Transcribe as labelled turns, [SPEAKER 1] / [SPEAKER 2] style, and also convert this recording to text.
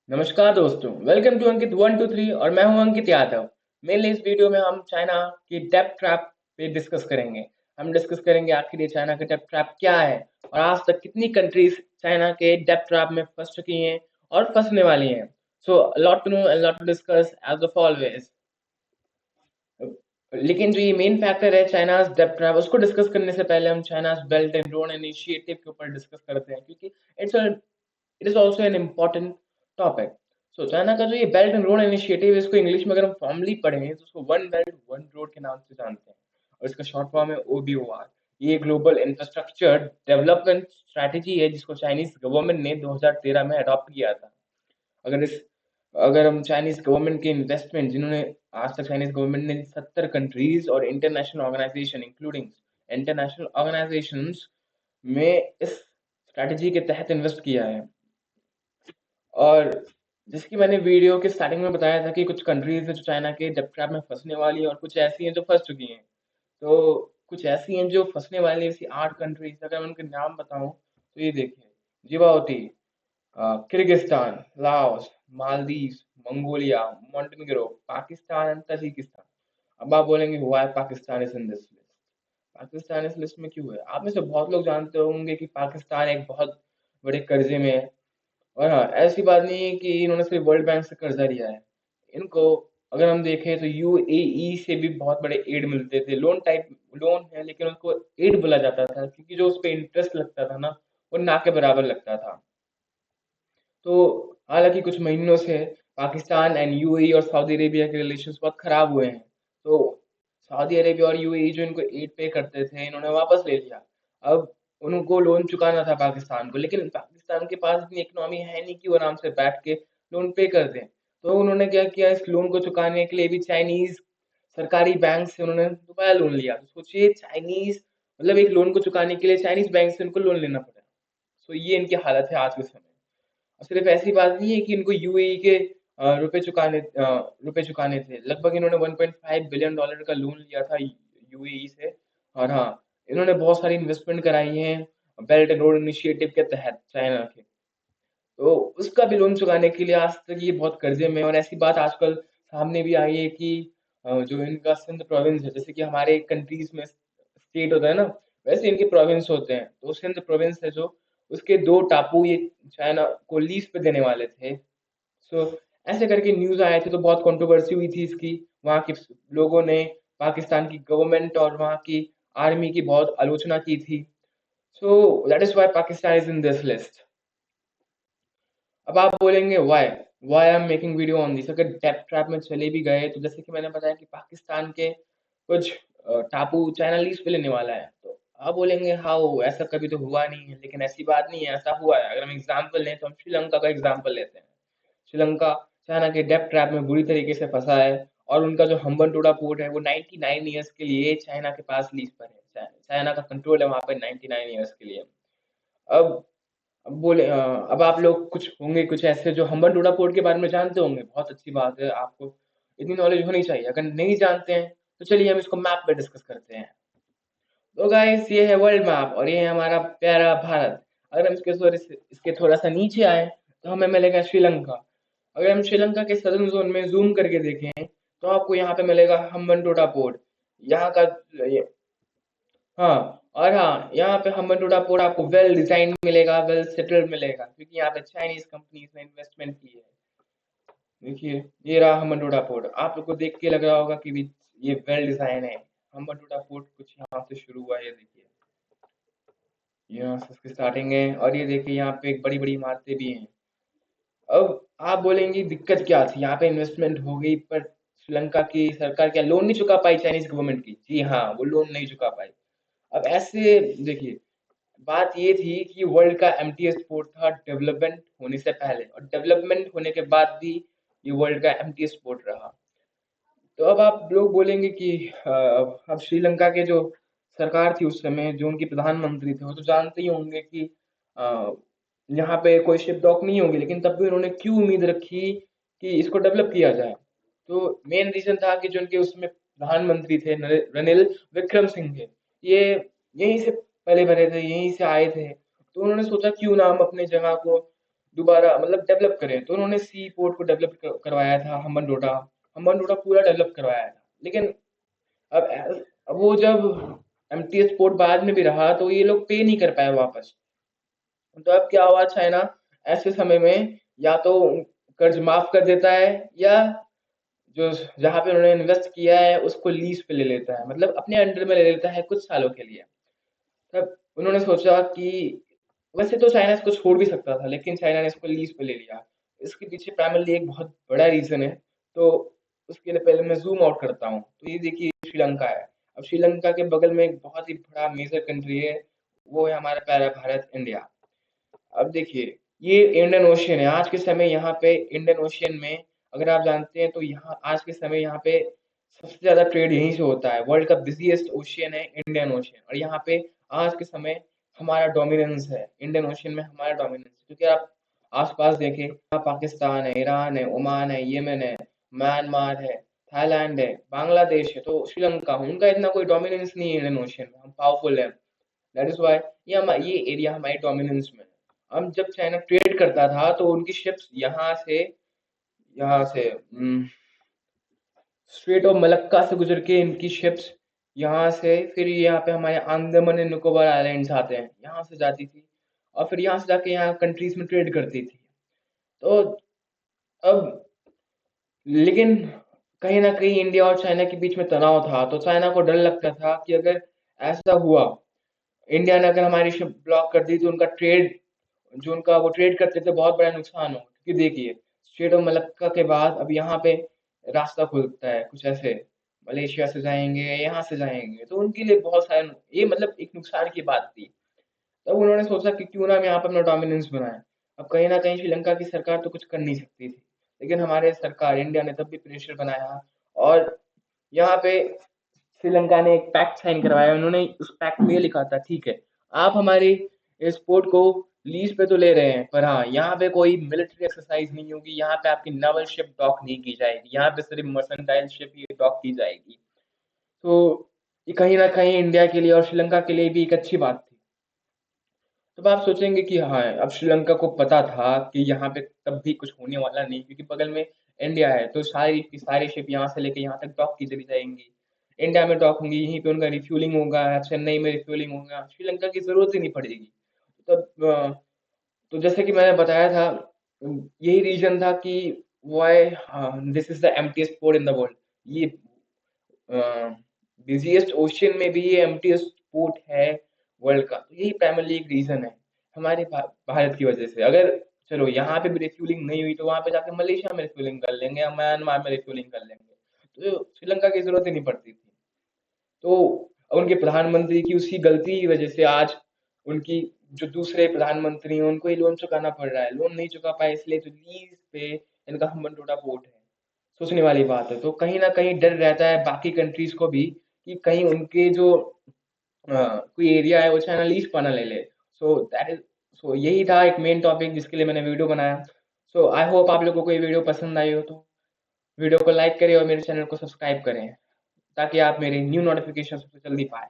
[SPEAKER 1] नमस्कार दोस्तों, welcome to अंकित 123 और मैं हूं अंकित यादव। मेनली इस वीडियो में हम चाइना की डेब्ट ट्रैप पे डिस्कस करेंगे। हम डिस्कस करेंगे आखिर ये चाइना का डेब्ट ट्रैप क्या है और आज तक कितनी कंट्रीज चाइना के डेब्ट ट्रैप में फंस चुकी हैं और फंसने वाली हैं। So lot to know and lot to discuss as of always. लेकिन जो ये मेन फैक्टर है चाइना डेब्ट ट्रैप, उसको डिस्कस करने से पहले हम China belt and road initiative के ऊपर डिस्कस करते हैं, क्योंकि it's it is also an important topic. So China का जो ये बेल्ट एंड रोड इनिशिएटिव है, इसको इंग्लिश में अगर हम फॉर्मली पढ़ें तो उसको वन बेल्ट वन रोड के नाम से जानते हैं और इसका शॉर्ट फॉर्म है OBOR। ये ग्लोबल इंफ्रास्ट्रक्चर डेवलपमेंट स्ट्रैटेजी है जिसको चाइनीज गवर्नमेंट ने 2013 में अडॉप्ट किया था। अगर इस अगर हम चाइनीज गवर्नमेंट के इन्वेस्टमेंट, जिन्होंने आज तक चाइनीज गवर्नमेंट ने 70 कंट्रीज और international organisation including international organisations में इस स्ट्रैटेजी के तहत इन्वेस्ट किया है। और जिसकी मैंने वीडियो के स्टार्टिंग में बताया था कि कुछ कंट्रीज है जो चाइना के डेब्ट ट्रैप में फंसने वाली है और कुछ ऐसी हैं जो फंस चुकी हैं। तो कुछ ऐसी हैं जो फंसने वाली है, ऐसी 8 कंट्रीज, अगर मैं उनके नाम बताऊं तो ये देखिए: Djibouti, Kyrgyzstan, Laos, Maldives, Mongolia, Montenegro, Pakistan and Tajikistan. अब आप बोलेंगे why Pakistan is in this list? Pakistan इस लिस्ट में क्यों है? आप में से बहुत लोग जानते होंगे कि पाकिस्तान एक बहुत बड़े कर्जे में है। और हाँ, ऐसी बात नहीं है कि इन्होंने सिर्फ वर्ल्ड बैंक से कर्जा लिया है। इनको अगर हम देखें तो UAE से भी बहुत बड़े एड मिलते थे, लोन टाइप लोन है लेकिन उसको एड बोला जाता था क्योंकि जो उस पे इंटरेस्ट लगता था ना, वो ना के बराबर लगता था। तो हालांकि कुछ महीनों से पाकिस्तान एंड UAE और सऊदी अरेबिया के रिलेशंस बहुत खराब हुए हैं। तो सऊदी अरेबिया और UAE जो इनको एड पे करते थे, इन्होंने वापस ले लिया। अब उनको लोन चुकाना था पाकिस्तान को, लेकिन पाकिस्तान के पास इतनी इकोनॉमी है नहीं कि वो आराम से बैठ के लोन पे कर दें। तो उन्होंने क्या किया, इस लोन को चुकाने के लिए भी चाइनीज सरकारी बैंक से उन्होंने दोबारा लोन लिया। तो सोचिए, चाइनीज मतलब एक लोन को चुकाने के लिए चाइनीज बैंक से उनको लोन लेना पड़ा। सो ये इनकी हालत है आज के समय। और सिर्फ ऐसी बात नहीं है कि इनको UAE के रुपए चुकाने थे। लगभग इन्होंने $1.5 बिलियन का लोन लिया था UAE से। और हाँ, इन्होंने बहुत सारी इन्वेस्टमेंट कराई है बेल्ट एंड रोड इनिशिएटिव के तहत चाइना के। तो उसका भी लोन चुकाने के लिए आज तक ये बहुत कर्जे में है। और ऐसी बात आजकल सामने भी आई है कि जो इनका सिंध प्रोविंस है, जैसे कि हमारे कंट्रीज में स्टेट होता है ना, वैसे इनके प्रोविंस होते हैं। तो सिंध प्रोविंस है जो, उसके 2 टापू ये चाइना को लीज पे देने वाले थे। सो ऐसे करके न्यूज आए थे, तो बहुत कंट्रोवर्सी हुई थी इसकी। वहाँ के लोगों ने पाकिस्तान की गवर्नमेंट और वहाँ की आर्मी की बहुत आलोचना की थी। So that is why Pakistan is in this list. अब आप बोलेंगे why why I am making video on this. अगर डेब्ट ट्रैप में चले भी गए तो जैसे कि मैंने बताया कि पाकिस्तान के कुछ टापू चाइना लीज पे लेने वाला है। तो आप बोलेंगे हाउ, ऐसा कभी तो हुआ नहीं है। लेकिन ऐसी बात नहीं है, ऐसा हुआ है। अगर हम एग्जांपल लें तो हम श्रीलंका का एग्जांपल लेते हैं। श्रीलंका चाइना के डेब्ट ट्रैप में बुरी तरीके से फंसा है और उनका जो हम्बनटोटा पोर्ट है वो 99 ईयर्स के लिए चाइना के पास लीज पर है। चाइना का कंट्रोल है वहां पर 99 ईयर्स के लिए। अब अब आप लोग कुछ होंगे कुछ ऐसे जो हम्बनटोटा पोर्ट के बारे में जानते होंगे। बहुत अच्छी बात है, आपको इतनी नॉलेज होनी चाहिए। अगर नहीं जानते हैं तो चलिए हम इसको मैप पे डिस्कस करते हैं। तो गाइस, ये है वर्ल्ड मैप और ये है हमारा प्यारा भारत। अगर हम इसके थोड़ा सा नीचे आए तो हमें मिलेगा श्रीलंका। अगर हम श्रीलंका के सदर्न जोन में जूम करके देखें तो आपको यहाँ पे मिलेगा हम्बनटोटा पोर्ट। यहाँ का ये हाँ, और हाँ, यहाँ पे हम्बनटोटा पोर्ट आपको वेल डिजाइन मिलेगा, वेल सेटल्ड मिलेगा, क्योंकि यहाँ पे चाइनीज कंपनीज ने इन्वेस्टमेंट की है। देखिए, ये रहा हम्बनटोटा पोर्ट। आप लोग को देख के लग रहा होगा कि भी ये वेल डिजाइन है। हम्बनटोटा पोर्ट कुछ यहाँ से शुरू हुआ है, ये देखिए। यहाँ से इसकी स्टार्टिंग है और ये देखिए यहाँ पे एक बड़ी बड़ी इमारतें भी हैं। अब आप बोलेंगे दिक्कत क्या थी, यहाँ पे इन्वेस्टमेंट हो गई पर श्रीलंका की सरकार क्या लोन नहीं चुका पाई चाइनीज गवर्नमेंट की? जी हाँ, वो लोन नहीं चुका पाई। अब ऐसे देखिए, बात ये थी कि वर्ल्ड का एमटीएस पोर्ट था डेवलपमेंट होने से पहले, और डेवलपमेंट होने के बाद भी ये वर्ल्ड का एमटीएस पोर्ट रहा। तो अब आप लोग बोलेंगे कि अब श्रीलंका के जो सरकार थी उस समय, जो उनकी प्रधानमंत्री थे, वो तो जानते ही होंगे कि अ, यहाँ पे कोई शिप डॉक नहीं होगी, लेकिन तब भी उन्होंने क्यों उम्मीद रखी कि इसको डेवलप किया जाए? तो मेन रीजन था कि जो उनके उसमें प्रधानमंत्री थे रनिल विक्रम सिंघे, ये यहीं से पले भरे थे, यहीं से आए थे। तो उन्होंने सोचा क्यों ना हम अपने जगह को दोबारा मतलब डेवलप करें, तो उन्होंने सी पोर्ट को डेवलप करवाया था, हम्बन टोटा पूरा डेवलप करवाया था। लेकिन अब अब वो जब एमटीएस पोर्ट बाद में भी रहा तो ये लोग पे नहीं कर पाए वापस। तो अब क्या हुआ, चाइना ऐसे समय में या तो कर्ज माफ कर देता है, या जो जहाँ पे उन्होंने इन्वेस्ट किया है उसको लीज पे ले लेता है, मतलब अपने अंडर में ले लेता है कुछ सालों के लिए। तब उन्होंने सोचा कि वैसे तो चाइना इसको छोड़ भी सकता था, लेकिन चाइना ने इसको लीज पे ले लिया। इसके पीछे प्राइमरली एक बहुत बड़ा रीजन है। तो उसके लिए पहले मैं जूम आउट करता हूँ, तो ये देखिए श्रीलंका है। अब श्रीलंका के बगल में एक बहुत ही बड़ा मेजर कंट्री है, वो है हमारा प्यारा भारत, इंडिया। अब देखिए, ये इंडियन ओशियन है आज के समय, यहाँ पे इंडियन ओशियन में अगर आप जानते हैं तो यहाँ आज के समय यहाँ पे सबसे ज्यादा ट्रेड यहीं से होता है। वर्ल्ड का बिजिएस्ट ओशियन है इंडियन ओशियन, और यहाँ पे आज के समय हमारा डोमिनेंस है, इंडियन ओशियन में हमारा डोमिनेंस। क्योंकि आप आसपास देखें, यहाँ पाकिस्तान है, ईरान है, ओमान है, येमेन है, म्यांमार है, थाईलैंड है, बांग्लादेश है, तो श्रीलंका, उनका इतना कोई डोमिनेंस नहीं है इंडियन ओशियन में, हम पावरफुल है। दैट इज वाई ये एरिया हमारे डोमिनेंस में है। हम जब चाइना ट्रेड करता था तो उनकी शिप्स यहाँ से स्ट्रेट ऑफ मलक्का से गुजर के इनकी शिप्स यहाँ से फिर यहाँ पे हमारे अंडमान एंड निकोबार आइलैंड्स आते हैं, यहाँ से जाती थी, और फिर यहाँ से जाके यहाँ कंट्रीज में ट्रेड करती थी। तो अब लेकिन कहीं ना कहीं इंडिया और चाइना के बीच में तनाव था, तो चाइना को डर लगता था कि अगर ऐसा हुआ, इंडिया ने अगर हमारी शिप ब्लॉक कर दी, तो उनका ट्रेड, जो उनका वो ट्रेड करते थे, बहुत बड़ा नुकसान हो। क्योंकि देखिए, स्ट्रेट ऑफ मलक्का के बाद अब यहाँ पे रास्ता खुलता है कुछ ऐसे, मलेशिया से जाएंगे, यहाँ से जाएंगे, तो उनके लिए बहुत सारे, ये मतलब एक नुकसान की बात थी। तब उन्होंने सोचा कि क्यों ना हम यहाँ पर अपना डोमिनेंस बनाए। अब कहीं ना कहीं श्रीलंका की सरकार तो कुछ कर नहीं सकती थी, लेकिन हमारे सरकार इंडिया ने तब भी प्रेशर बनाया, और यहाँ पे श्रीलंका ने एक पैक्ट साइन करवाया। उन्होंने उस पैक्ट में ये लिखा था, ठीक है, आप हमारी इस पोर्ट को लीज पे तो ले रहे हैं, पर हाँ, यहाँ पे कोई मिलिट्री एक्सरसाइज नहीं होगी, यहाँ पे आपकी नावल शिप डॉक नहीं की जाएगी, यहाँ पे सिर्फ मर्सेंटाइल शिप ही डॉक की जाएगी। तो ये कहीं ना कहीं इंडिया के लिए और श्रीलंका के लिए भी एक अच्छी बात थी। तब आप सोचेंगे कि हाँ, अब श्रीलंका को पता था कि यहाँ पे तब भी कुछ होने वाला नहीं, क्योंकि बगल में इंडिया है, तो सारी की सारी शिप यहाँ से लेके यहाँ तक डॉक की चली जाएंगी, इंडिया में डॉक होंगी, यहीं पे उनका रिफ्यूलिंग होगा, चेन्नई में रिफ्यूलिंग होगा, श्रीलंका की जरूरत ही नहीं पड़ेगी। तब तो जैसे कि मैंने बताया था, यही रीजन था कि why this is the emptiest port in the world. ये बिजिएस्ट ओशियन में भी ये एम्प्टीएस्ट पोर्ट है वर्ल्ड का, तो यही प्राइमरली एक रीजन है हमारे भारत की वजह से। अगर चलो यहाँ पे भी रिफ्यूलिंग नहीं हुई, तो वहां पे जाके मलेशिया में रिफ्यूलिंग कर लेंगे या म्यांमार में रिफ्यूलिंग कर लेंगे, तो श्रीलंका की जरूरत ही नहीं पड़ती थी। तो उनके प्रधानमंत्री की उसी गलती की वजह से आज उनकी जो दूसरे प्रधानमंत्री हैं उनको ये लोन चुकाना पड़ रहा है, लोन नहीं चुका पाए इसलिए तो लीज पे इनका हम्बन पोर्ट है। सोचने वाली बात है। तो कहीं ना कहीं डर रहता है बाकी कंट्रीज को भी कि कहीं उनके जो कोई एरिया है वो चाइना लीज पर ना ले ले। सो यही था एक मेन टॉपिक जिसके लिए मैंने वीडियो बनाया। सो आई होप आप लोगों को ये वीडियो पसंद आई हो, तो वीडियो को लाइक करें और मेरे चैनल को सब्सक्राइब करें, ताकि आप मेरे न्यू नोटिफिकेशन सबसे जल्दी पाए।